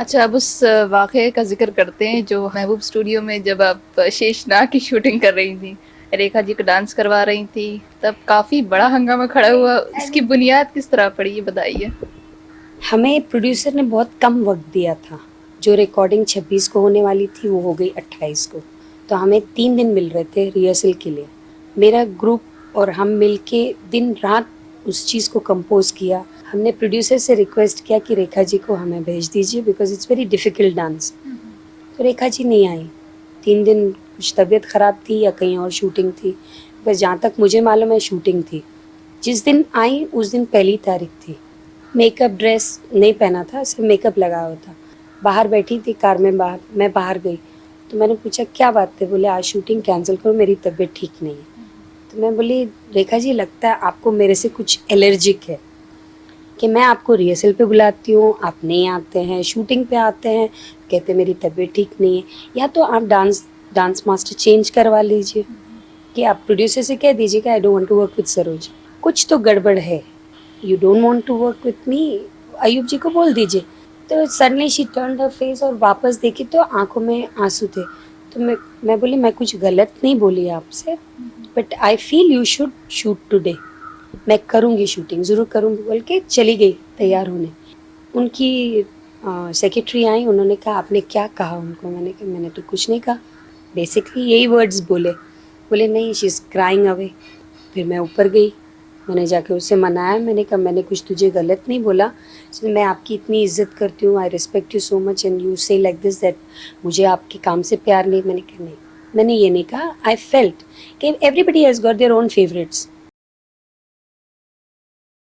अच्छा, अब उस वाक़ये का ज़िक्र करते हैं जो महबूब स्टूडियो में जब आप शेषनाग की शूटिंग कर रही थीं, रेखा जी को डांस करवा रही थीं, तब काफ़ी बड़ा हंगामा खड़ा हुआ। इसकी बुनियाद किस तरह पड़ी, ये बताइए? हमें प्रोड्यूसर ने बहुत कम वक्त दिया था। जो रिकॉर्डिंग 26 को होने वाली थी वो हो गई 28 को। तो हमें 3 दिन मिल रहे थे रिहर्सल के लिए। मेरा ग्रुप और हम मिलके दिन रात उस चीज़ को कंपोज किया। हमने प्रोड्यूसर से रिक्वेस्ट किया कि रेखा जी को हमें भेज दीजिए because it's very difficult dance. तो रेखा जी नहीं आई। 3 दिन कुछ तबीयत ख़राब थी या कहीं और शूटिंग थी, बस जहाँ तक मुझे मालूम है शूटिंग थी। जिस दिन आई उस दिन पहली तारीख थी। मेकअप ड्रेस नहीं पहना था, सिर्फ मेकअप लगा हुआ था। बाहर बैठी थी कार में, बाहर मैं बाहर गई तो मैंने पूछा क्या बात है, बोले आज शूटिंग कैंसिल करो, मेरी तबीयत ठीक नहीं है। तो मैं बोली रेखा जी लगता है आपको मेरे से कुछ एलर्जिक है कि मैं आपको रिहर्सल पे बुलाती हूँ, आप नहीं आते हैं, शूटिंग पे आते हैं, कहते मेरी तबीयत ठीक नहीं है। या तो आप डांस मास्टर चेंज करवा लीजिए, कि आप प्रोड्यूसर से कह दीजिए कि I don't want to work with Saroj, कुछ तो गड़बड़ है, you don't want to work with me, Ayub ji को बोल दीजिए। तो suddenly she turned her face और वापस देखी तो आंखों में आंसू थे। तो मैं बोली मैं कुछ गलत नहीं बोली आपसे, but I feel you should shoot today, मैं करूँगी शूटिंग, ज़रूर करूँगी बोल के चली गई तैयार होने। उनकी सेक्रेटरी आई, उन्होंने कहा आपने क्या कहा उनको? मैंने कहा मैंने तो कुछ नहीं कहा, बेसिकली यही वर्ड्स बोले। बोले नहीं शी इज़ क्राइंग अवे। फिर मैं ऊपर गई, मैंने जाके उससे मनाया, मैंने कहा मैंने कुछ तुझे गलत नहीं बोला, मैं आपकी इतनी इज्जत करती हूँ, I respect you so much and you से लाइक दिस दैट मुझे आपके काम से प्यार नहीं। मैंने कहा नहीं, मैंने ये नहीं कहा। आई फेल्ट कि everybody has got their own favourites,